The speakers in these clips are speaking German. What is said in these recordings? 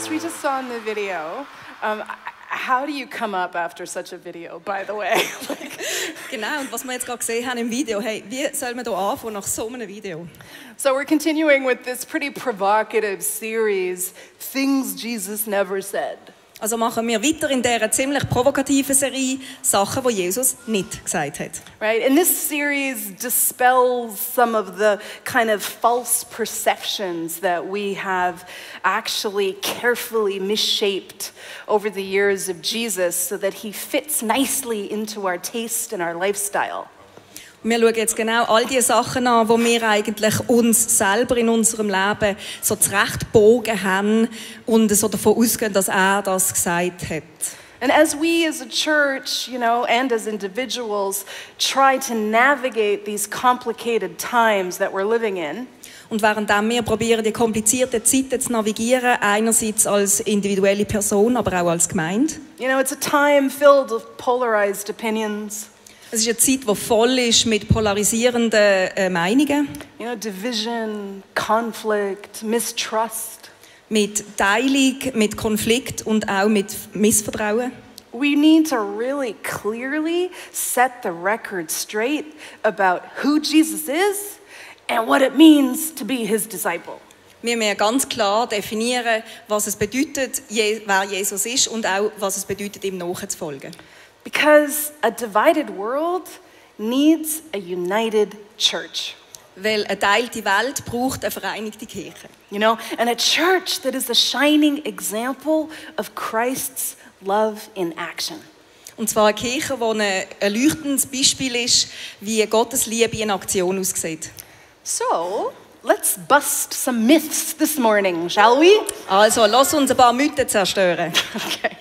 as we just saw in the video, how do you come up after such a video, by the way? Genau, und was wir jetzt gerade gesehen haben im Video, hey, wie soll man hier anfangen nach so einem Video? So we're continuing with this pretty provocative series, Things Jesus Never Said. Also machen wir weiter in dieser ziemlich provokativen Serie Sachen, die Jesus nicht gesagt hat. Right, and this series dispels some of the kind of false perceptions that we have actually carefully misshaped over the years of Jesus so that he fits nicely into our taste and our lifestyle. Wir schauen jetzt genau all die Sachen an, wo wir eigentlich uns selber in unserem Leben so zurechtgebogen haben und so davon ausgehen, dass er das gesagt hat. And as we as a church, and as individuals try to navigate these complicated times that we're living in, und während wir probieren, die komplizierten Zeiten zu navigieren, einerseits als individuelle Person, aber auch als Gemeinde. It's a time filled with polarized opinions. Es ist eine Zeit, die voll ist mit polarisierenden Meinungen. Division, conflict, mistrust. Mit Teilung, mit Konflikt und auch mit Missvertrauen. We need to really clearly set the record straight about who Jesus is and what it means to be his disciple. Wir müssen ganz klar definieren, was es bedeutet, wer Jesus ist und auch, was es bedeutet, ihm nachzufolgen. Because a divided world needs a united church. Weil eine geteilte Welt braucht eine vereinigte Kirche. And a church that is a shining example of Christ's love in action. Und zwar eine Kirche, die ein leuchtendes Beispiel ist, wie Gottes Liebe in Aktion aussieht. So, let's bust some myths this morning, shall we? Also, lass uns ein paar Mythen zerstören. Okay.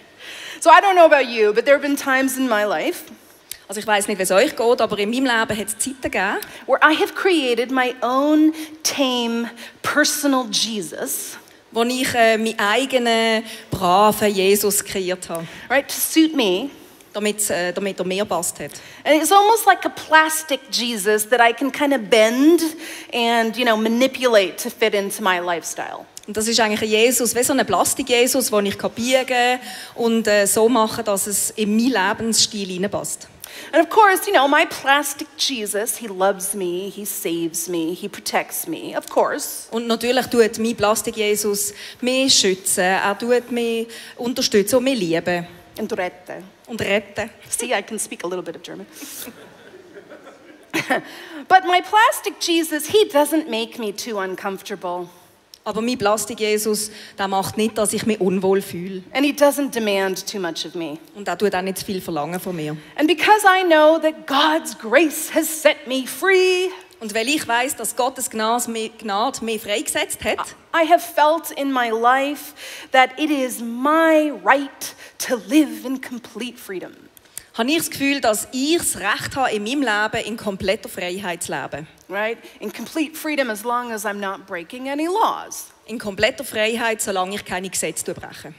So I don't know about you, but there have been times in my life Also ich weiss nicht, wie es euch geht, aber in meinem Leben hat es Zeiten gegeben, where I have created my own tame personal Jesus, wo ich meinen eigenen, braven Jesus kreiert habe, right, to suit me. damit er mir passt hat. And it's almost like a plastic Jesus that I can kind of bend and, manipulate to fit into my lifestyle. Und das ist eigentlich ein Jesus, wie so ein Plastik-Jesus, den ich biegen kann und so machen, dass es in meinen Lebensstil hineinpasst. And of course, my plastic Jesus, he loves me, he saves me, he protects me, of course. Und natürlich tut mein Plastik-Jesus mich schützen, er tut mich unterstützen und mich lieben. Und retten. Und retten. See, I can speak a little bit of German. But my plastic Jesus, he doesn't make me too uncomfortable. Aber mein Plastik-Jesus, der macht nicht, dass ich mich unwohl fühle. And he doesn't demand too much of me. Und er tut auch nicht zu viel verlangen von mir. And because I know that God's grace has set me free, und weil ich weiss, dass Gottes Gnade mich freigesetzt hat, I have felt in my life that it is my right to live in complete freedom. habe ich das Gefühl, dass ich das Recht habe, in meinem Leben in kompletter Freiheit zu leben. Right? In complete freedom as long as I'm not breaking any laws. In kompletter Freiheit, solange ich keine Gesetze breche.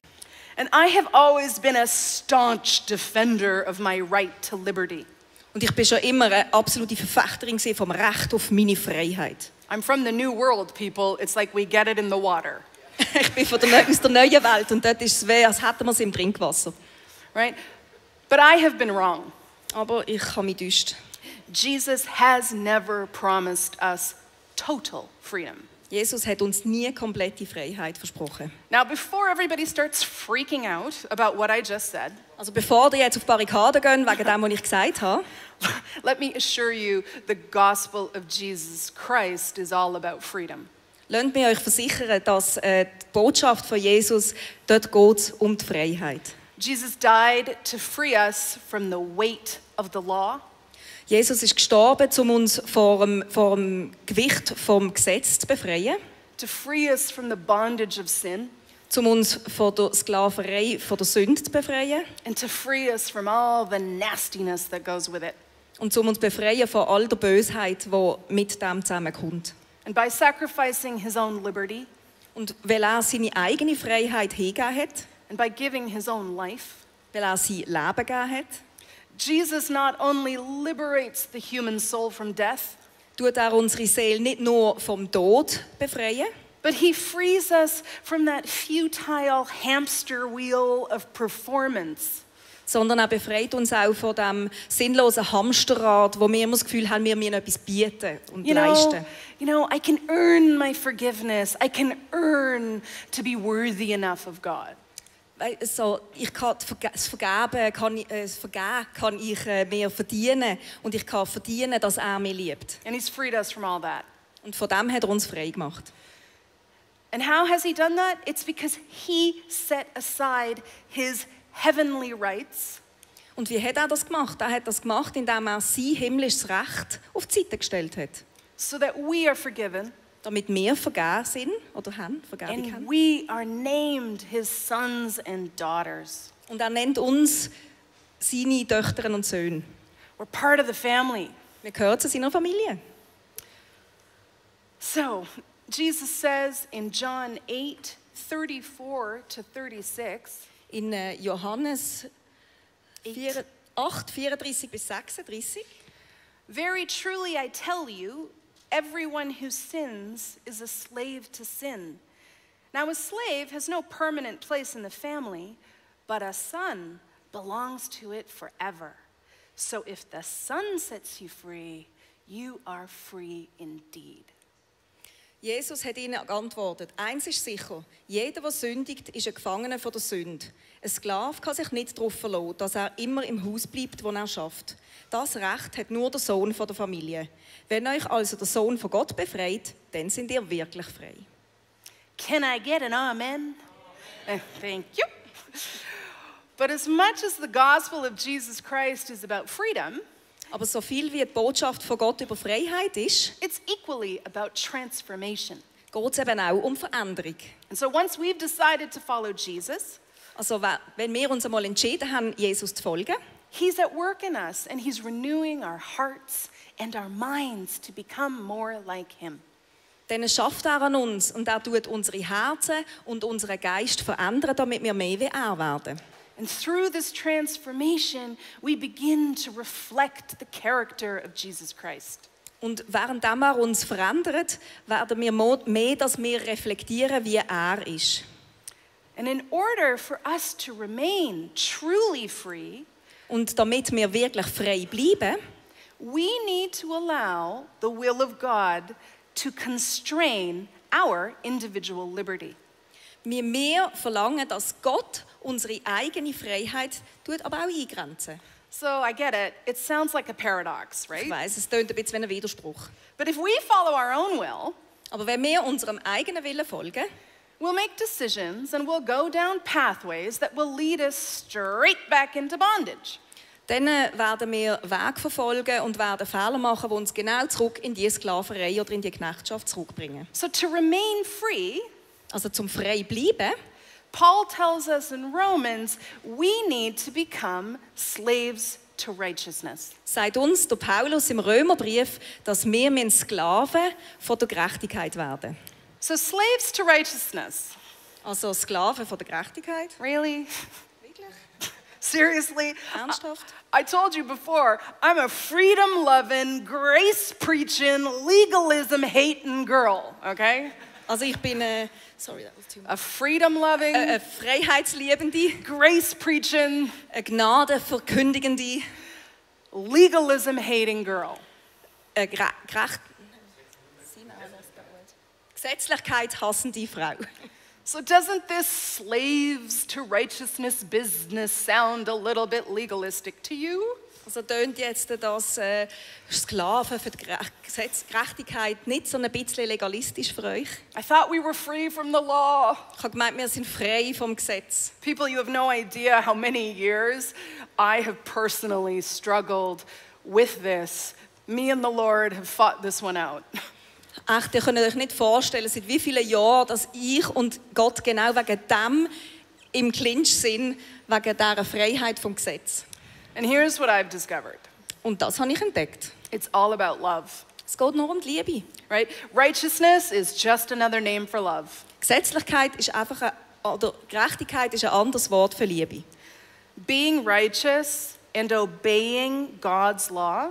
And I have always been a staunch defender of my right to liberty. Und ich bin schon immer eine absolute Verfechterin vom Recht auf meine Freiheit. I'm from the new world, people. It's like we get it in the water. Ich bin aus der neuen Welt und dort ist es weh, als hätten wir es im Trinkwasser. Right? But I have been wrong. Aber ich habe mich täuscht. Jesus has never promised us total freedom. Jesus hat uns nie komplette Freiheit versprochen. Now, before everybody starts freaking out about what I just said, Also bevor ihr jetzt auf die Barrikaden geht, wegen dem, was ich gesagt habe, let me assure you, the gospel of Jesus Christ is all about freedom. lasst mich euch versichern, dass die Botschaft von Jesus, dort geht es um die Freiheit. Jesus died to free us from the weight of the law. Jesus ist gestorben, um uns vor dem Gewicht vom Gesetz zu befreien, To free us from the bondage of sin. um uns von der Sklaverei, von der Sünde zu befreien And to free us from all the nastiness that goes with it. und um uns zu befreien von all der Bösheit, die mit dem zusammenkommt. And by sacrificing his own liberty, Und weil er seine eigene Freiheit hingegeben hat, and by giving his own life, weil er sein Leben gegeben hat, Jesus not only liberates the human soul from death, tut er unsere Seele nicht nur vom Tod befreien, But he frees us from that futile hamster wheel of performance. Sondern er befreit uns auch von dem sinnlosen Hamsterrad, wo wir immer das Gefühl haben, wir müssen etwas bieten und leisten. I can earn my forgiveness. I can earn to be worthy enough of God. So, ich kann das Vergeben kann ich mir verdienen und ich kann verdienen, dass er mich liebt. And he's freed us from all that. Und von dem hat er uns frei gemacht. And how has he done that? It's because he set aside his heavenly rights. Und wie hat er das gemacht? Er hat das gemacht, indem er sein himmlisches Recht auf die Seite gestellt hat. So that we are forgiven. Damit wir vergeben sind oder haben, Vergebung And haben. we are named his sons and daughters. Und er nennt uns seine Töchter und Söhne. We're part of the family. Wir gehören zu seiner Familie. So, Jesus says in John 8:34 to 36, In Johannes 8, 34 bis 36. very truly I tell you, everyone who sins is a slave to sin. Now a slave has no permanent place in the family, but a son belongs to it forever. So if the Son sets you free, you are free indeed. Jesus hat ihnen geantwortet, eins ist sicher, jeder, der sündigt, ist ein Gefangener von der Sünde. Ein Sklave kann sich nicht darauf verlassen, dass er immer im Haus bleibt, wo er schafft. Das Recht hat nur der Sohn von der Familie. Wenn euch also der Sohn von Gott befreit, dann sind ihr wirklich frei. Can I get an amen? Thank you. But as much as the gospel of Jesus Christ is about freedom, Aber so viel wie die Botschaft von Gott über Freiheit ist, it's equally about transformation. geht es eben auch um Veränderung. And so once we've decided to follow Jesus, Also wenn wir uns einmal entschieden haben, Jesus zu folgen, he's at work in us and he's renewing our hearts and our minds to become more like him. dann schafft er an uns und er tut unsere Herzen und unseren Geist verändern, damit wir mehr wie er werden. And through this transformation, we begin to reflect the character of Jesus Christ. Und während er uns verändert, werden wir mehr, dass wir reflektieren, wie er ist. And in order for us to remain truly free, Und damit wir wirklich frei bleiben, we need to allow the will of God to constrain our individual liberty. wir verlangen, dass Gott unsere eigene Freiheit aber auch eingrenzen. So I get it. It sounds like a paradox, Ich right? weiss, es klingt ein bisschen wie ein Widerspruch. But if we follow our own will, Aber wenn wir unserem eigenen Willen folgen, we'll make decisions and we'll go down pathways that will lead us straight back into bondage. dann werden wir Wege verfolgen und werden Fehler machen, die uns genau zurück in die Sklaverei oder in die Knechtschaft zurückbringen. So to remain free, Also zum frei bleiben, Paul tells us in Romans, we need to become slaves to righteousness. sagt uns der Paulus im Römerbrief, dass wir Sklaven von der Gerechtigkeit werden. So slaves to righteousness. Also Sklaven von der Gerechtigkeit. Really? Wirklich? Seriously? Ernsthaft? I told you before, I'm a freedom-loving, grace-preaching, legalism-hating girl, okay? Also ich bin sorry, that was too much. A freedom-loving, Eine freiheitsliebende, grace-preaching, eine gnadenverkündigende, legalism-hating girl. eine Gesetzlichkeit hassende Frau. So doesn't this slaves to righteousness business sound a little bit legalistic to you? Also tönt jetzt das Sklaven für die Gerechtigkeit nicht so ein bisschen legalistisch für euch? I thought we were free from the law. Ich habe gemeint, wir sind frei vom Gesetz. People, you have no idea how many years I have personally struggled with this. Me and the Lord have fought this one out. Echt, ihr könnt euch nicht vorstellen, seit wie vielen Jahren, dass ich und Gott genau wegen dem im Clinch sind, wegen dieser Freiheit vom Gesetz. And here's what I've discovered. Und das habe ich entdeckt. It's all about love, Es geht nur um die Liebe. right? Righteousness is just another name for love. Gesetzlichkeit ist einfach oder Gerechtigkeit ist ein anderes Wort für Liebe. Being righteous and obeying God's law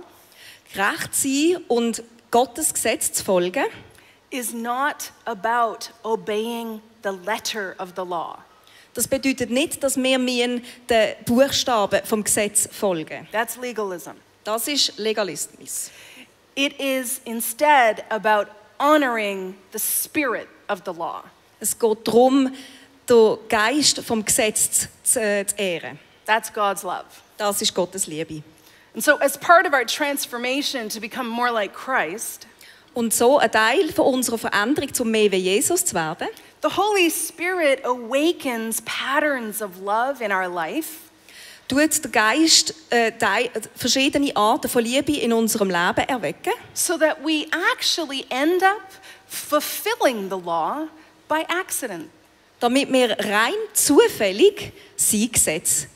Gerecht sein und Gottes Gesetz zu folgen, is not about obeying the letter of the law. Das bedeutet nicht, dass wir den Buchstaben vom Gesetz folgen. That's legalism. Das ist Legalismus. It is instead about honoring the spirit of the law. Es geht darum, den Geist vom Gesetz zu ehren. That's God's love. Das ist Gottes Liebe. And so as part of our transformation to become more like Christ, Und so ein Teil von unserer Veränderung, um mehr wie Jesus zu werden, the Holy Spirit awakens patterns of love in our life tut der Geist verschiedene Arten von Liebe in unserem Leben erwecken, so that we actually end up fulfilling the law by accident. damit wir rein zufällig sein Gesetz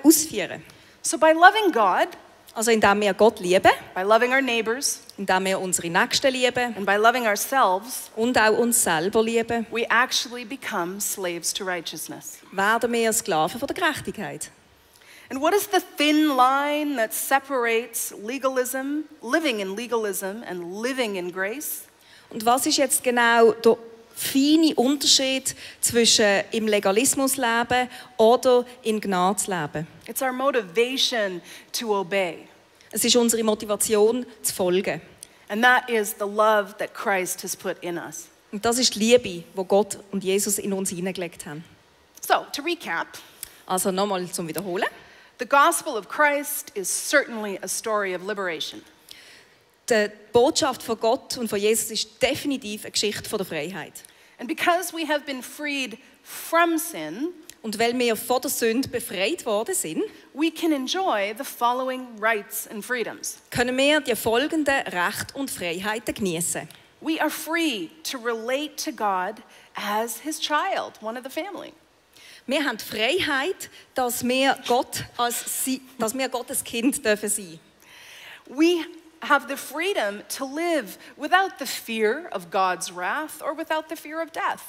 ausführen. So by loving God, Also indem wir Gott lieben, by loving our neighbors, indem wir unsere Nächsten lieben and by loving ourselves, und auch uns selber lieben, we actually become slaves to righteousness. werden wir Sklaven von der Gerechtigkeit. And what is the thin line that separates legalism, living in legalism, and living in grace? Und was ist jetzt genau der feine Unterschied zwischen im Legalismus leben oder in Gnade leben? It's our motivation to obey. Es ist unsere Motivation zu folgen. And that is the love that Christ has put in us. Und das ist die Liebe, die Gott und Jesus in uns hineingelegt haben. So, to recap, Also nochmal zum Wiederholen. the gospel of Christ is certainly a story of liberation. Die Botschaft von Gott und von Jesus ist definitiv eine Geschichte von der Freiheit. And because we have been freed from sin, Und weil wir von der Sünde befreit worden sind, we can enjoy the following rights and freedoms. können wir die folgenden Rechte und Freiheiten genießen. We are free to relate to God as his child, one of the family. Wir haben die Freiheit, dass wir Gottes Kind dürfen sein. We have the freedom to live without the fear of God's wrath or without the fear of death.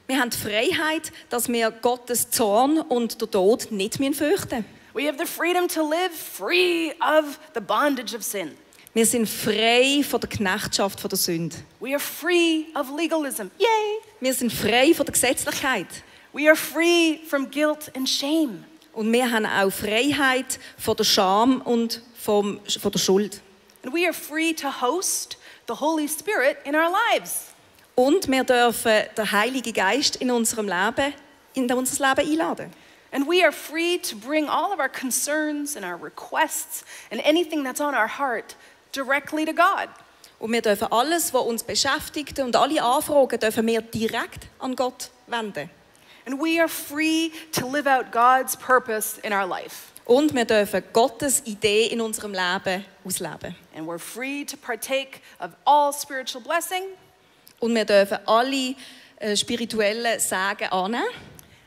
Wir haben die Freiheit, dass wir Gottes Zorn und den Tod nicht fürchten müssen. We have the freedom to live free of the bondage of sin. Wir sind frei von der Knechtschaft von der Sünde. We are free of legalism. Yay! Wir sind frei von der Gesetzlichkeit. We are free from guilt and shame. Und wir haben auch Freiheit von der Scham und von der Schuld. And we are free to host the Holy Spirit in our lives. Und wir dürfen den Heiligen Geist in unser Leben einladen. And we are free to bring all of our concerns and our requests and anything that's on our heart directly to God. Und wir dürfen alles, was uns beschäftigt und alle Anfragen, dürfen wir direkt an Gott wenden. And we are free to live out God's purpose in our life. Und wir dürfen Gottes Idee in unserem Leben ausleben. And we're free to partake of all spiritual blessing. Und wir dürfen alle spirituellen Segen annehmen.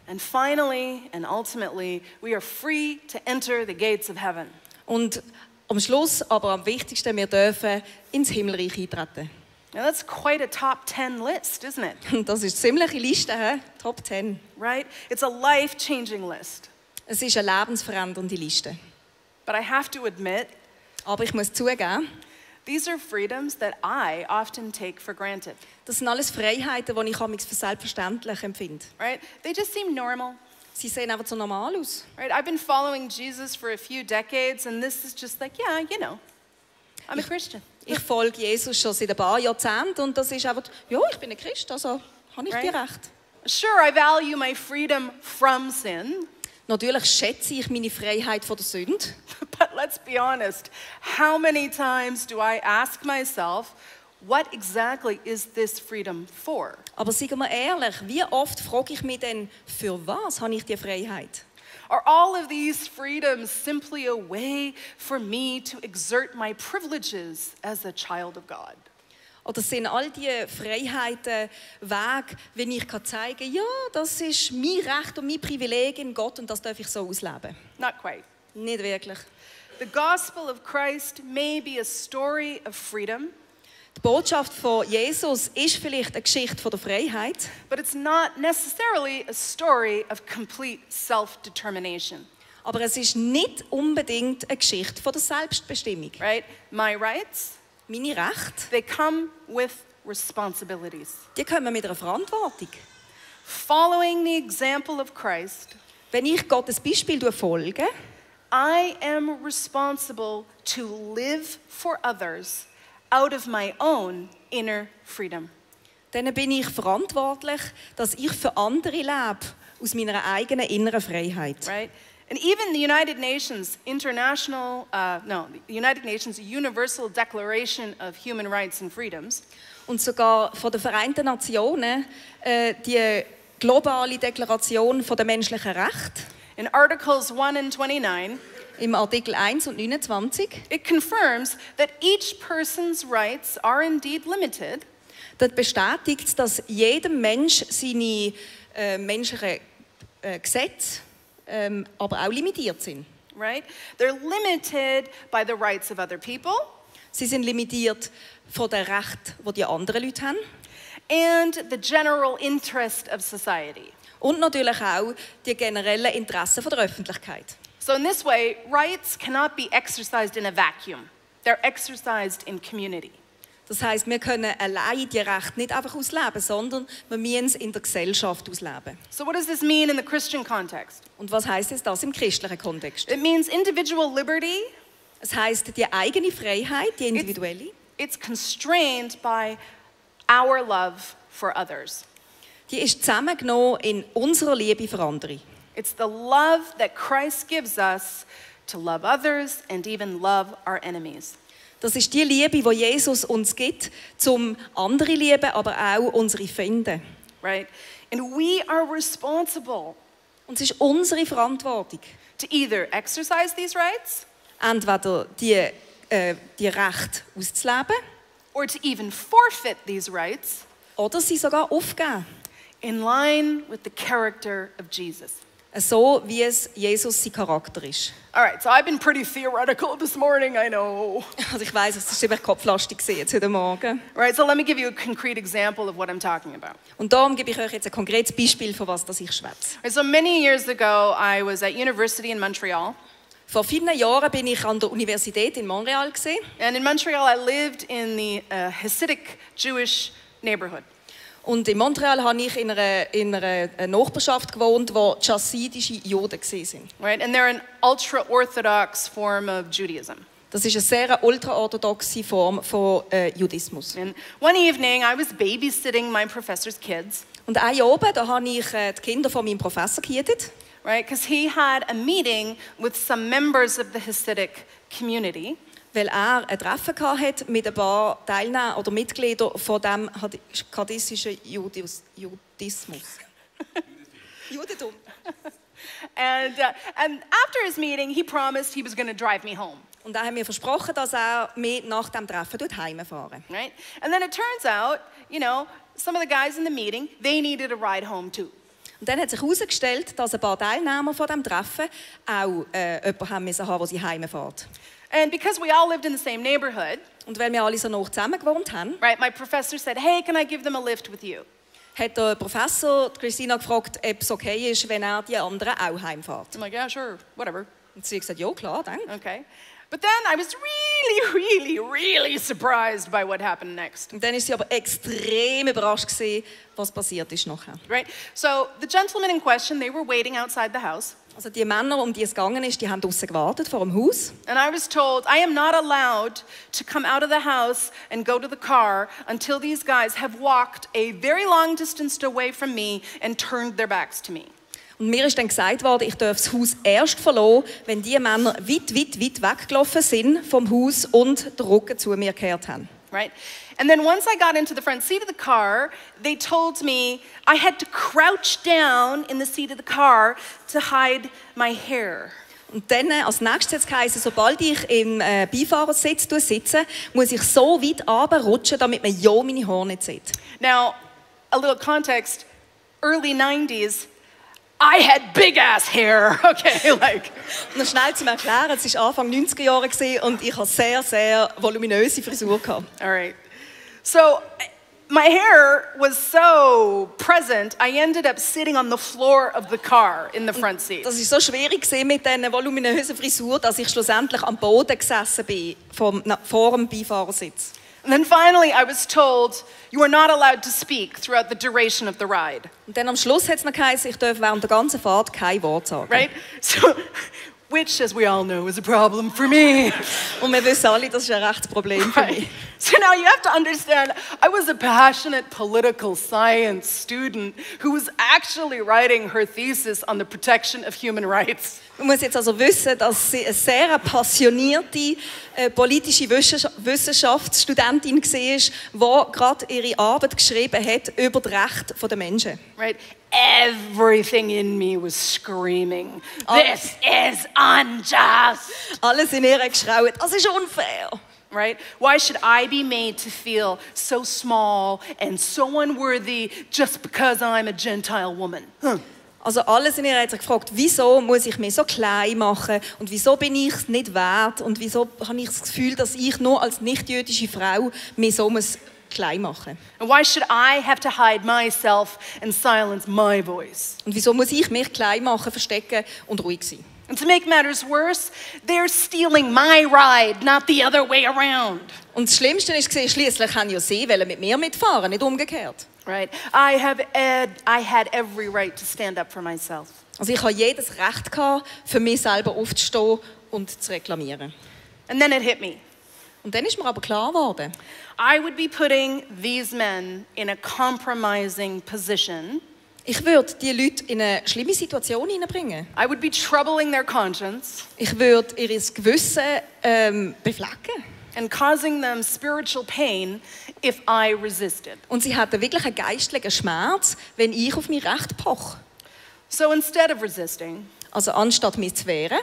And finally and ultimately, we are free to enter the gates of heaven. Und am Schluss, aber am wichtigsten, wir dürfen ins Himmelreich eintreten. Now that's quite a top 10 list, isn't it? Und das ist eine ziemliche Liste, he? Top 10. Right? It's a life-changing list. Es ist eine lebensverändernde Liste. But I have to admit, Aber ich muss zugeben, these are freedoms that I often take for granted. das sind alles Freiheiten, die ich für selbstverständlich empfinde. Right? They just seem normal. Sie sehen einfach so normal aus. Right? I've been following Jesus for a few decades, and this is just like, yeah, you know, I'm a Christian. Ich folge Jesus schon seit ein paar Jahrzehnten und das ist einfach, ja, ich bin ein Christ, also habe ich die Right. Recht. Sure, I value my freedom from sin, Natürlich schätze ich meine Freiheit von der Sünde, but let's be honest. How many times do I ask myself, what exactly is this freedom for? aber seien wir ehrlich, wie oft frage ich mich denn, für was habe ich die Freiheit? Are all of these freedoms simply a way for me to exert my privileges as a child of God? Oder sind all diese Freiheiten Wege, wenn ich zeigen kann, ja, das ist mein Recht und mein Privileg in Gott und das darf ich so ausleben? Not quite. Nicht wirklich. The gospel of Christ may be a story of freedom, Die Botschaft von Jesus ist vielleicht eine Geschichte von der Freiheit, but it's not necessarily a story of complete self-determination, aber es ist nicht unbedingt eine Geschichte von der Selbstbestimmung. right? My rights, Meine Rechte, they come with responsibilities. Die kommen mit einer Verantwortung. Following the example of Christ, Wenn ich Gottes Beispiel folge, I am responsible to live for others out of my own inner freedom. dann bin ich verantwortlich, dass ich für andere lebe, aus meiner eigenen inneren Freiheit. Right? And even the United Nations the United Nations Universal Declaration of Human Rights and Freedoms, Und sogar von den Vereinten Nationen die globale Deklaration der menschlichen Rechte in Articles 1 and 29, im Artikel 1 und 29, it confirms that each person's rights are indeed limited, dort bestätigt es, dass jedem Mensch seine menschlichen Gesetze aber auch limitiert sind. right? They're limited by the rights of other people Sie sind limitiert von den Rechten, die die anderen Leute haben. and the general interest of society. Und natürlich auch die generellen Interessen der Öffentlichkeit. So in this way, rights cannot be exercised in a vacuum. They're exercised in community. Das heisst, wir können allein die Rechte nicht einfach ausleben, sondern wir müssen es in der Gesellschaft ausleben. So what does this mean in the Christian context? Und was heisst jetzt das im christlichen Kontext? It means individual liberty. Es heisst, die eigene Freiheit, die individuelle, It's constrained by our love for others. die ist zusammengenommen in unserer Liebe für andere. It's the love that Christ gives us to love others and even love our enemies. Das ist die Liebe, die Jesus uns gibt, zum andere lieben, aber auch unsere Feinde. Right? And we are responsible Und es ist unsere Verantwortung, to either exercise these rights entweder die Rechte auszuleben or to even forfeit these rights oder sie sogar aufgeben. in line with the character of Jesus. So wie es Jesus sein Charakter ist. All right, so I've been pretty theoretical this morning, I know. Also ich weiss, es war ziemlich kopflastig jetzt heute Morgen. Right, so let me give you a concrete example of what I'm talking about. Und darum gebe ich euch jetzt ein konkretes Beispiel, von was ich schwätze. Right, so many years ago, I was at university in Montreal. Vor vielen Jahren bin ich an der Universität in Montreal gewesen. And in Montreal, I lived in the Hasidic Jewish neighborhood. Und in Montreal habe ich in einer Nachbarschaft gewohnt, wo chassidische Juden waren. Right, and they're an ultra-Orthodox form of Judaism. Das ist eine sehr ultraorthodoxe Form von Judismus. And one evening, I was babysitting my professor's kids, Und einen Abend, da habe ich die Kinder von meinem Professor gehütet, right, because he had a meeting with some members of the Hasidic community. weil er ein Treffen hatte mit ein paar Teilnehmern oder Mitgliedern von dem chassidischen Judismus. Judentum. And after his meeting, he promised he was going to drive me home. Und er hat mir versprochen, dass er mich nach dem Treffen heimfahren. Right? And then it turns out, some of the guys in the meeting, they needed a ride home too. Und dann hat sich herausgestellt, dass ein paar Teilnehmer von dem Treffen auch jemanden haben müssen, der sie heimfährt. And because we all lived in the same neighborhood, Und weil wir alle so nah zusammen gewohnt haben, right, my professor said, hey, can I give them a lift with you? hat der Professor Christina gefragt, ob es okay ist, wenn er die anderen auch heimfährt. I'm like, yeah, sure, whatever. Und sie hat gesagt, ja klar, danke. Okay. But then I was really surprised by what happened next. Und dann ist sie aber extrem überrascht gewesen, was passiert ist nachher. Right? So the gentlemen in question, they were waiting outside the house. Also die Männer, um die es gegangen ist, die haben draussen gewartet vor dem Haus. And I was told I am not allowed to come out of the house and go to the car until these guys have walked a very long distance away from me and turned their backs to me. Und mir ist dann gesagt worden, ich darf das Haus erst verlassen, wenn die Männer weit weggelaufen sind vom Haus und den Rücken zu mir gekehrt haben. Right? And then once I got into the front seat of the car, they told me I had to crouch down in the seat of the car to hide my hair. Und dann als nächstes hat es geheißen, sobald ich im Beifahrersitz sitze, muss ich so weit runterrutschen, damit man ja meine Haare nicht sieht. Now, a little context, early 90s, I had big ass hair, okay, like. Noch schnell zum Erklären, es war Anfang 90er Jahre und ich hatte sehr voluminöse Frisur. All right. So, my hair was so present, I ended up sitting on the floor of the car in the front seat. Das war so schwierig mit dieser voluminösen Frisur, dass ich schlussendlich am Boden gesessen bin, vor dem Beifahrersitz. And then finally I was told, you are not allowed to speak throughout the duration of the ride. Und dann am Schluss hat es noch geheißen, ich darf während der ganzen Fahrt kein Wort sagen. Right? So, which, as we all know, is a problem for me. Und wir wissen alle, das ist ein rechtes Problem für mich. Right. So now you have to understand, I was a passionate political science student who was actually writing her thesis on the protection of human rights. Man muss jetzt also wissen, dass sie eine sehr passionierte politische Wissenschaftsstudentin war, die gerade ihre Arbeit geschrieben hat über das Recht der Menschen. Right? Everything in me was screaming, this is unjust. Alles in ihr geschrauen, das ist unfair. Right? Why should I be made to feel so small and so unworthy just because I'm a Gentile woman? Also alles in ihr hat sich gefragt, wieso muss ich mich so klein machen und wieso bin ich es nicht wert und wieso habe ich das Gefühl, dass ich nur als nicht-jüdische Frau mich so klein machen muss. And why should I have to hide myself and silence my voice? Und wieso muss ich mich klein machen, verstecken und ruhig sein? And to make matters worse, they're stealing my ride, not the other way around. Und das Schlimmste ist, schliesslich haben ja sie mit mir mitfahren, nicht umgekehrt. Right? I had every right to stand up for myself. Also ich hatte jedes Recht gehabt, für mich selber aufzustehen und zu reklamieren. And then it hit me. Und dann ist mir aber klar geworden, I would be putting these men in a compromising position. ich würde die Leute in eine schlimme Situation hineinbringen. I would be troubling their conscience. Ich würde ihr Gewissen beflecken. And causing them spiritual pain if I resisted. Und sie hatten wirklich einen geistlichen Schmerz, wenn ich auf mein Recht poche. So instead of resisting, Also anstatt mich zu wehren,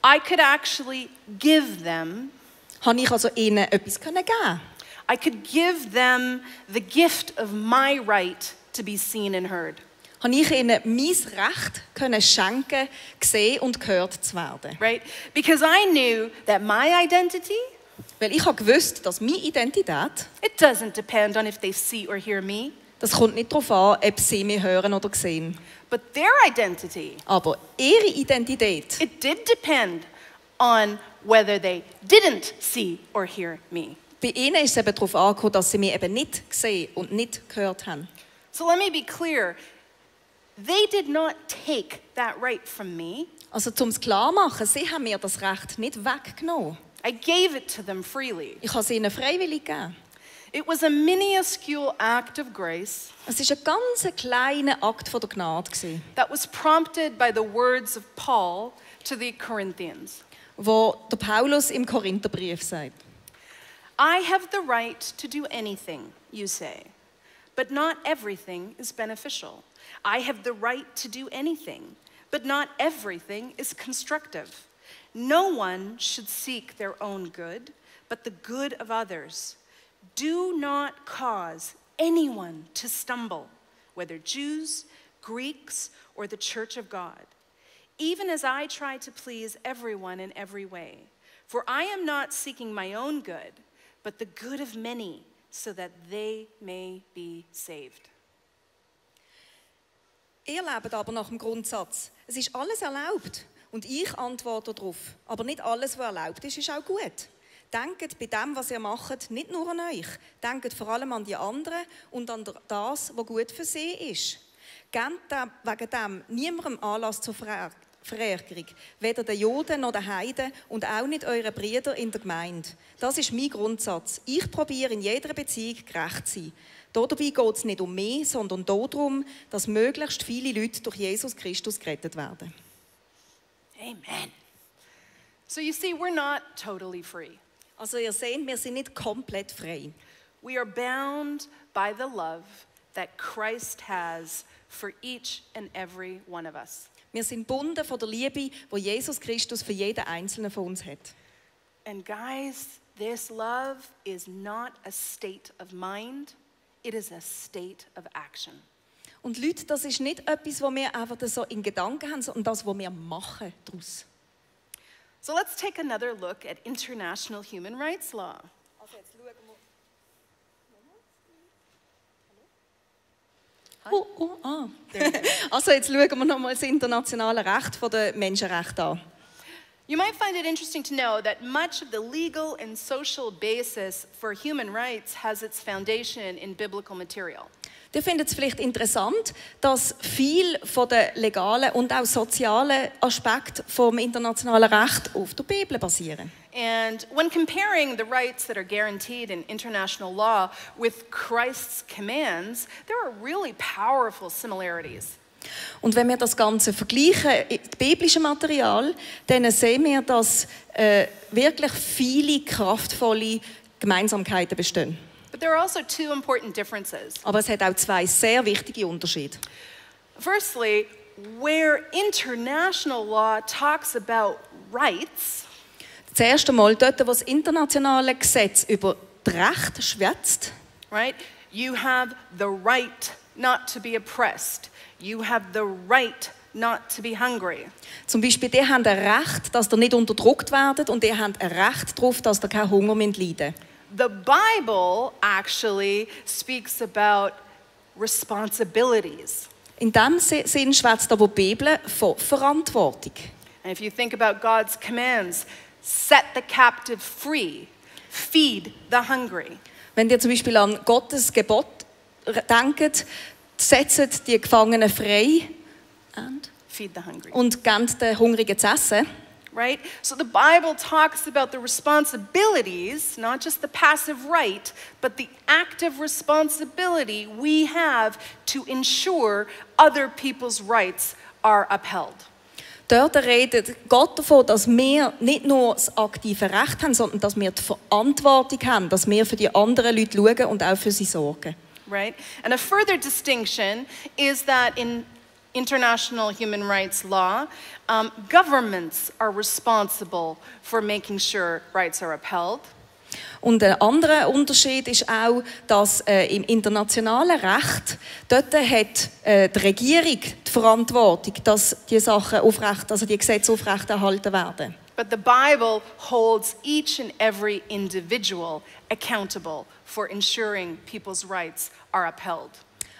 I could actually give them, habe ich also ihnen etwas geben. I could give them the gift of my right to be seen and heard. Habe ich ihnen mein Recht können schenken, gesehen und gehört zu werden. Right? Because I knew that my identity, Weil ich habe gewusst, dass meine Identität, it doesn't depend on if they see or hear me, das kommt nicht darauf an, ob sie mich hören oder sehen. but their identity, Aber ihre Identität, it did depend on whether they didn't see or hear me. bei ihnen ist es eben darauf angekommen, dass sie mich eben nicht gesehen und nicht gehört haben. So let me be clear. They did not take that right from me. Also zum es klar machen, sie haben mir das Recht nicht weggenommen. I gave it to them freely. Ich habe es ihnen freiwillig gegeben. It was a minuscule act of grace Es war ein ganz kleiner Akt von der Gnade, that was prompted by the words of Paul to the Corinthians. wo der Paulus im Korintherbrief sagt. I have the right to do anything, you say, but not everything is beneficial. I have the right to do anything, but not everything is constructive. No one should seek their own good, but the good of others. Do not cause anyone to stumble, whether Jews, Greeks, or the church of God, even as I try to please everyone in every way. For I am not seeking my own good, but the good of many, so that they may be saved. Ihr lebt aber nach dem Grundsatz, es ist alles erlaubt. Und ich antworte darauf, aber nicht alles, was erlaubt ist, ist auch gut. Denkt bei dem, was ihr macht, nicht nur an euch. Denkt vor allem an die anderen und an das, was gut für sie ist. Gebt wegen dem niemandem Anlass zur Verärgerung. Weder den Juden noch den Heiden und auch nicht euren Brüdern in der Gemeinde. Das ist mein Grundsatz. Ich probiere in jeder Beziehung gerecht zu sein. Dabei geht es nicht um mich, sondern darum, dass möglichst viele Leute durch Jesus Christus gerettet werden. Amen. So you see, we're not totally free. Also ihr seht, wir sind nicht komplett frei. We are bound by the love that Christ has for each and every one of us. Wir sind gebunden von der Liebe, die Jesus Christus für jeden Einzelnen von uns hat. And guys, this love is not a state of mind, it is a state of action. Und Leute, das ist nicht etwas, was wir einfach so in Gedanken haben, sondern das, was wir machen daraus. So let's take another look at international human rights law. Also jetzt schauen wir nochmal das internationale Recht der Menschenrechte an. You might find it interesting to know that much of the legal and social basis for human rights has its foundation in biblical material. Ihr findet es vielleicht interessant, dass viel von der legalen und auch sozialen Aspekte vom internationalen Recht auf der Bibel basieren. And when comparing the rights that are guaranteed in international law with Christ's commands, there are really powerful similarities. Und wenn wir das Ganze vergleichen, das biblische Material, dann sehen wir, dass wirklich viele kraftvolle Gemeinsamkeiten bestehen. But there are also two important differences. Aber es hat auch zwei sehr wichtige Unterschiede. Firstly, where international law talks about rights, Das erste Mal dort, wo das internationale Gesetz über das Recht schwätzt, right? You have the right not to be oppressed. You have the right not to be hungry. zum Beispiel, die haben ein Recht, dass ihr nicht unterdrückt werdet und die haben ein Recht darauf, dass ihr keinen Hunger leiden müsst. The Bible actually speaks about responsibilities. In diesem Sinn schwätzt aber die Bibel von Verantwortung. And if you think about God's commands, set the captive free, feed the hungry. Wenn ihr zum Beispiel an Gottes Gebot denkt, setzt die Gefangenen frei Feed the hungry. und gebt den Hungrigen zu essen. Right? So the Bible talks about the responsibilities, not just the passive right, but the active responsibility we have to ensure other people's rights are upheld. Dort redet Gott davon, dass wir nicht nur das aktive Recht haben, sondern dass wir die Verantwortung haben, dass wir für die anderen Leute schauen und auch für sie sorgen. Right? And a further distinction is that in international human rights law, governments are responsible for making sure rights are upheld. Und ein anderer Unterschied ist auch, dass im internationalen Recht dort hat die Regierung die Verantwortung, dass die Sachen also die Gesetze aufrechterhalten werden. But the Bible holds each and every individual accountable for ensuring people's rights are upheld.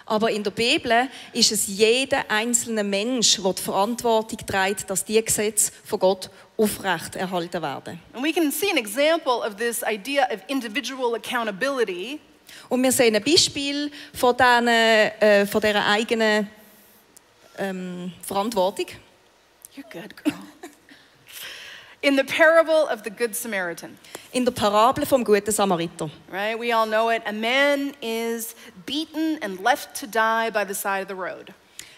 Aber in der Bibel ist es jeder einzelne Mensch, der die Verantwortung trägt, dass die Gesetze von Gott aufrechterhalten werden. And we can see an example of this idea of individual accountability. Und wir sehen ein Beispiel von dieser eigenen Verantwortung. You're good, girl. In the parable of the Good Samaritan. In der Parabel vom guten Samariter. Right? We all know it. A man is beaten and left to die by the side of the road.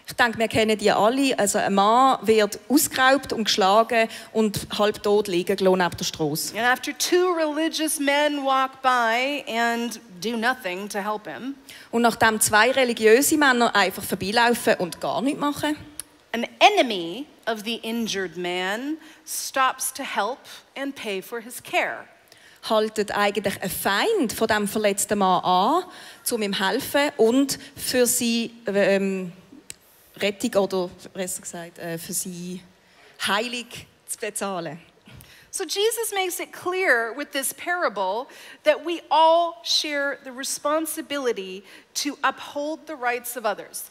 Ich denke, wir kennen die alle. Also ein Mann wird ausgeraubt und geschlagen und halb tot liegen gelassen neben der Strasse. And after two religious men walk by and do nothing to help him, Und nachdem zwei religiöse Männer einfach vorbeilaufen und gar nichts machen, an enemy of the injured man stops to help and pay for his care. haltet eigentlich ein Feind von dem verletzten Mann an, um ihm zu helfen und für sie Rettung oder besser gesagt für sie Heilung zu bezahlen. So Jesus makes it clear with this parable that we all share the responsibility to uphold the rights of others.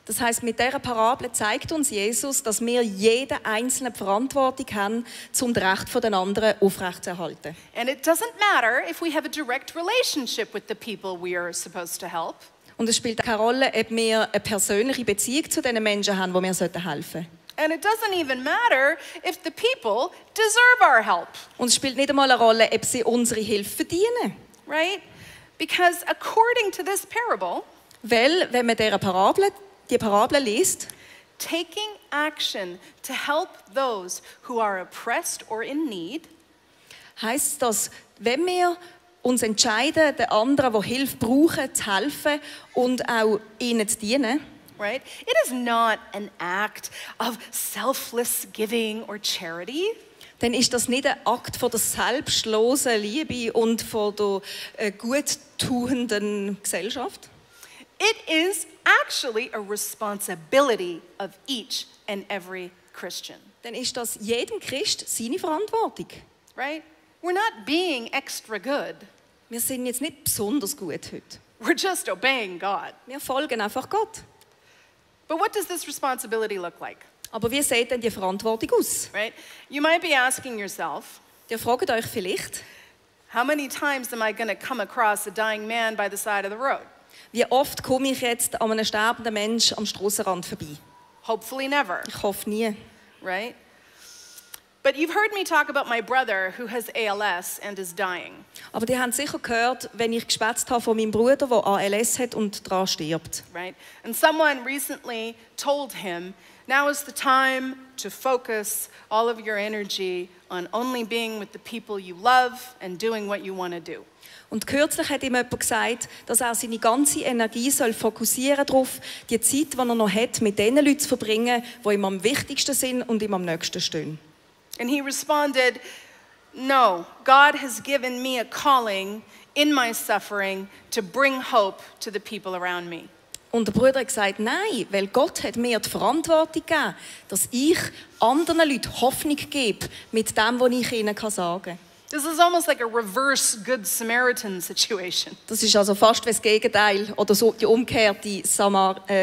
Das heißt, mit dieser Parabel zeigt uns Jesus, dass wir jeder einzelne die Verantwortung haben, um das Recht der anderen aufrechtzuerhalten. And it doesn't matter if we have a direct relationship with the people we are supposed to help. Und es spielt keine Rolle, ob wir eine persönliche Beziehung zu den Menschen haben, wo wir helfen sollten. And it doesn't even matter if the people deserve our help. Und es spielt nicht einmal eine Rolle, ob sie unsere Hilfe verdienen. Right? Because according to this parable, Weil, wenn man die Parabel liest, taking action to help those who are oppressed or in need heisst das, wenn wir uns entscheiden, den anderen, die Hilfe brauchen, zu helfen und auch ihnen zu dienen, right? It is not an act of selfless giving or charity. dann ist das nicht ein Akt von der selbstlosen Liebe und von der guttuenden Gesellschaft. It is actually a responsibility of each and every Christian, Dann ist das jedem Christ seine Verantwortung. right? We're not being extra good. Wir sind jetzt nicht besonders gut heute. We're just obeying God. Wir folgen einfach Gott. But what does this responsibility look like? Aber wie sieht denn die Verantwortung aus? Right? You might be asking yourself, Ihr fragt euch vielleicht, how many times am I going to come across a dying man by the side of the road? wie oft komme ich jetzt an einem sterbenden Menschen am Strassenrand vorbei? Hopefully never, Ich hoffe nie. right? But you've heard me talk about my brother who has ALS and is dying. Aber die haben sicher gehört, wenn ich geschwätzt habe von meinem Bruder, der ALS hat und daran stirbt. Right? And someone recently told him, now is the time to focus all of your energy on only being with the people you love and doing what you want to do. Und kürzlich hat ihm jemand gesagt, dass er seine ganze Energie fokussieren darauf, die Zeit, die er noch hat, mit den Leuten zu verbringen, die ihm am wichtigsten sind und ihm am nächsten stehen. And he responded, no, God has given me a calling in my suffering to bring hope to the people around me. Und der Bruder hat gesagt, nein, weil Gott hat mir die Verantwortung gegeben, dass ich anderen Leuten Hoffnung gebe mit dem, was ich ihnen sagen kann. This is almost like a reverse Good Samaritan situation. Das ist also fast wie das Gegenteil oder so die umgekehrte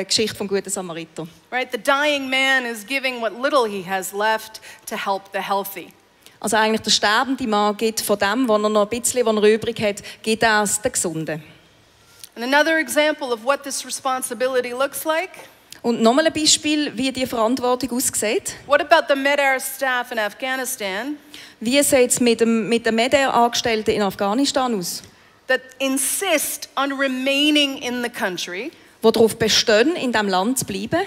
Geschichte vom guten Samariter. Right? The dying man is giving what little he has left to help the healthy. Also eigentlich der sterbende Mann gibt von dem, was er noch ein bisschen was er übrig hat, gibt er es den Gesunden. And another example of what this responsibility looks like. Und nochmal ein Beispiel, wie die Verantwortung aussieht. What about the Med-Air staff in Afghanistan Wie sieht es mit den Med-Air-Angestellten in Afghanistan aus? that insist on remaining in the country Die darauf bestehen, in diesem Land zu bleiben,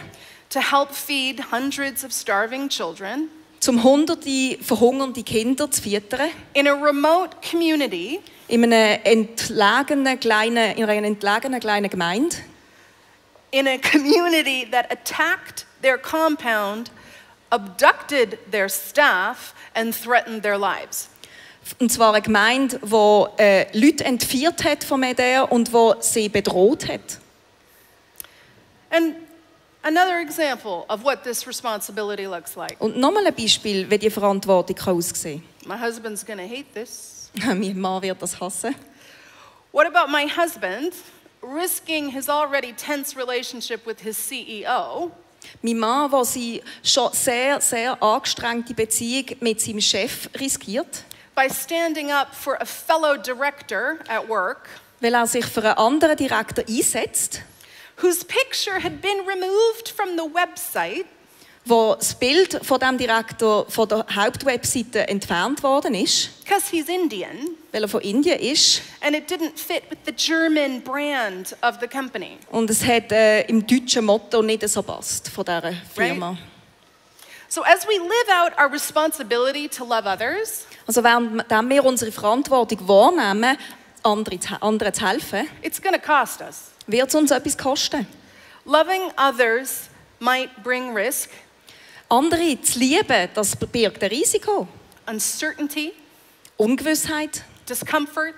to help feed hundreds of starving children um hunderte verhungernde Kinder zu füttern, in a remote community in einer entlegenen kleinen Gemeinde, in a community that attacked their compound, abducted their staff, and threatened their lives. Und zwar eine Gemeinde, die Leute entführt hat von Med-Air und die sie bedroht hat. And another example of what this responsibility looks like. Und nochmal ein Beispiel, wie die Verantwortung aussehen My husband's going to hate this. kann. Mein Mann wird das hassen. What about my husband risking his already tense relationship with his CEO Mein Mann, der seine schon sehr, sehr angestrengte Beziehung mit seinem Chef riskiert, by standing up for a fellow director at work weil er sich für einen anderen Direktor einsetzt, whose picture had been removed from the website wo das Bild von dem Direktor von der Hauptwebseite entfernt worden ist, because he's Indian weil er von Indien ist. and it didn't fit with the German brand of the company. Und es hat im deutschen Motto nicht so passt von dieser Firma. So as we live out our responsibility to love others, Also während wir unsere Verantwortung wahrnehmen, anderen zu helfen, it's going to cost us. wird es uns etwas kosten. Loving others might bring risk, Andere zu lieben, das birgt ein Risiko. uncertainty, Ungewissheit, discomfort,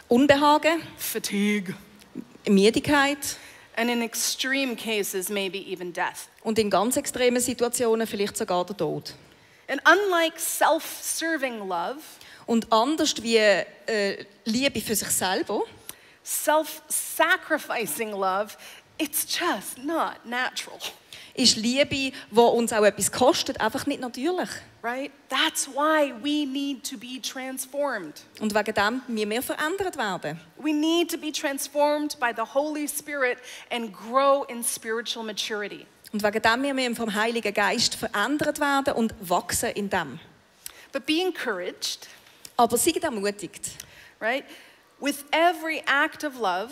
Unbehagen, fatigue, Müdigkeit and in extreme cases, maybe even death. und in ganz extremen Situationen vielleicht sogar der Tod. And unlike self-serving love, Und anders wie Liebe für sich selber, self-sacrificing love, it's just not natural, ist Liebe, die uns auch etwas kostet, einfach nicht natürlich. right? That's why we need to be transformed. Und wegen dem müssen wir verändert werden. We need to be transformed by the Holy Spirit and grow in spiritual maturity. Und wegen dem müssen wir vom Heiligen Geist verändert werden und wachsen in dem. But be encouraged, Aber seid ermutigt. right? With every act of love,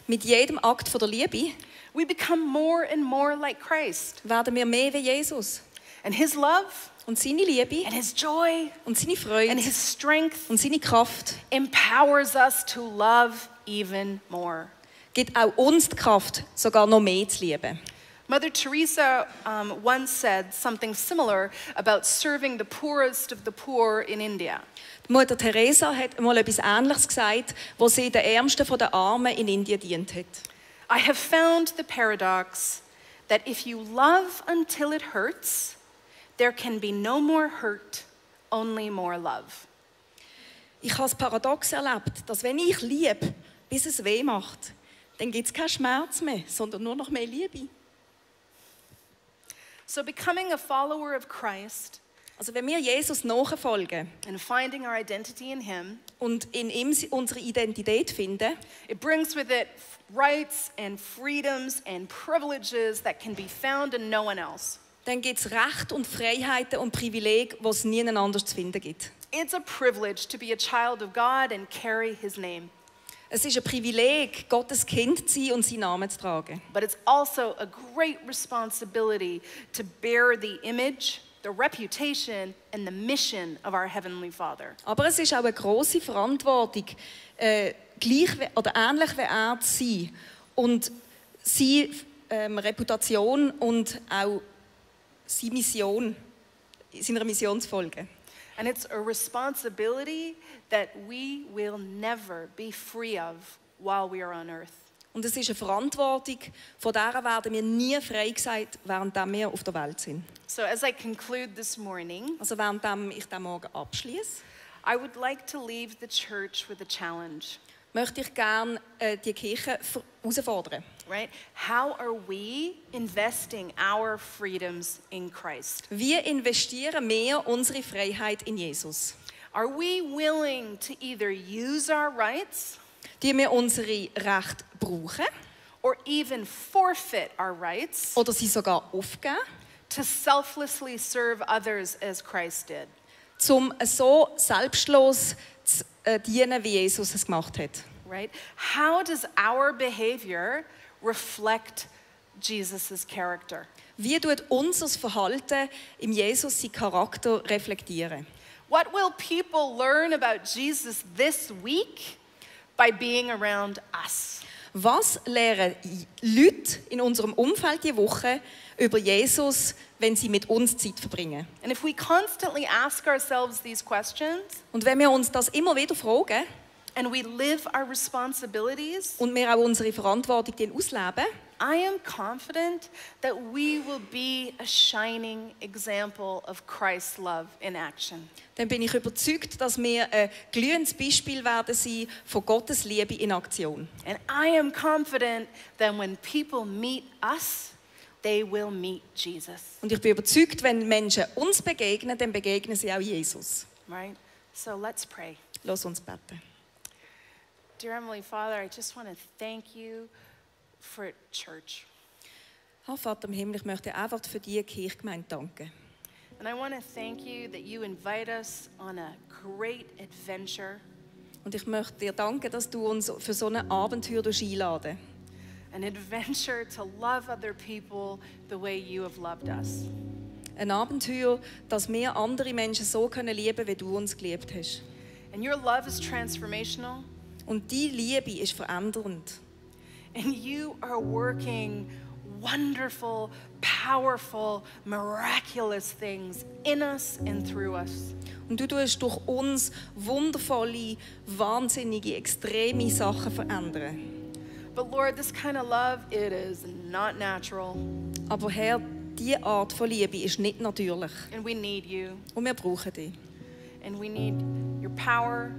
Mit jedem Akt von der Liebe we become more and more like Christ. werden wir mehr wie Jesus. And his love Und seine Liebe and his joy und seine and Freude his strength und seine Kraft empowers us to love even more. gibt auch uns die Kraft, sogar noch mehr zu lieben. Mother Teresa once said something similar about serving the poorest of the poor in India. Die Mutter Teresa hat mal etwas Ähnliches gesagt, wo sie den Ärmsten von den Armen in Indien dient hat. I have found the paradox that if you love until it hurts, there can be no more hurt, only more love. Ich habe das Paradox erlebt, dass wenn ich liebe, bis es weh macht, dann gibt es keinen Schmerz mehr, sondern nur noch mehr Liebe. So becoming a follower of Christ Also wenn wir Jesus nachfolgen and finding our identity in him, und in ihm unsere Identität finden, it brings with it rights and freedoms and privileges that can be found in no one else. dann gibt es Recht und Freiheiten und Privilegien, die es niemand anders zu finden gibt. It's a privilege to be a child of God and carry his name. Es ist ein Privileg, Gottes Kind zu sein und seinen Namen zu tragen. But it's also a great responsibility to bear the image, the reputation, and the mission of our Heavenly Father. Aber es ist auch eine grosse Verantwortung, gleich oder ähnlich wie er zu sein und seine Reputation und auch seine Mission, seiner Mission zu folgen. And it's a responsibility that we will never be free of while we are on earth. Und es ist eine Verantwortung, von der werden wir nie frei gesagt, während wir auf der Welt sind. So as I conclude this morning, Also während ich diesen Morgen abschließe, I would like to leave the church with a challenge, möchte ich gerne die Kirche herausfordern. right? How are we investing our freedoms in Christ? Wie investieren wir unsere Freiheit in Jesus? Are we willing to either use our rights Die wir unsere Rechte brauchen or even forfeit our rights oder sie sogar aufgeben, to selflessly serve others as Christ did? um so selbstlos zu dienen, wie Jesus es gemacht hat? Right? How does our behavior reflect Jesus' character? Wie tut unser Verhalten im Jesus seinen Charakter reflektieren? What will people learn about Jesus this week by being around us? Was lernen Leute in unserem Umfeld diese Woche über Jesus, wenn sie mit uns Zeit verbringen? And if we constantly ask ourselves these questions Und wenn wir uns das immer wieder fragen and we live our responsibilities, und wir auch unsere Verantwortung dann ausleben, I am confident that we will be a shining example of Christ's love in action. dann bin ich überzeugt, dass wir ein glühendes Beispiel werden sein von Gottes Liebe in Aktion. And I am confident that when people meet us, they will meet Jesus. Und ich bin überzeugt, wenn Menschen uns begegnen, dann begegnen sie auch Jesus. Right? So let's pray. Lass uns beten. Dear Heavenly Father, I just want to thank you for church. Herr Vater im Himmel, ich möchte einfach für die Kirchgemeinde danken. And I want to thank you that you invite us on a great adventure, Und ich möchte dir danken, dass du uns für so ein Abenteuer einladen. an adventure to love other people the way you have loved us. Ein Abenteuer, dass wir andere Menschen so lieben können, wie du uns geliebt hast. And your love is transformational, Und die Liebe ist verändernd. and you are working wonderful, powerful, miraculous things in us and through us. Und du tust durch uns wundervolle, wahnsinnige, extreme Sachen verändern. But Lord, this kind of love, it is not natural, Aber Herr, diese Art von Liebe ist nicht natürlich. and we need you, Und wir brauchen dich. and we need your power,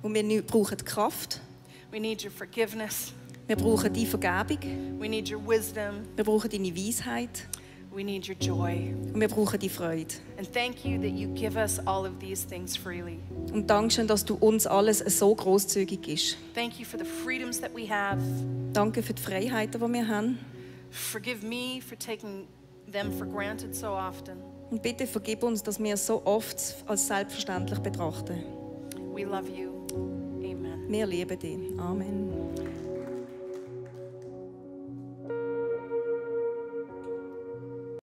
Und wir brauchen die Kraft. we need your forgiveness, Wir brauchen die Vergebung. we need your wisdom, Wir brauchen deine Weisheit. we need your joy. Und wir brauchen die Freude. And thank you that you give us all of these things freely. Und danke schön, dass du uns alles so großzügig bist. Thank you for the freedoms that we have. Danke für die Freiheiten, die wir haben. Forgive me for taking them for granted so often. Und bitte vergib uns, dass wir es so oft als selbstverständlich betrachten. We love you. Amen. Wir lieben dich. Amen.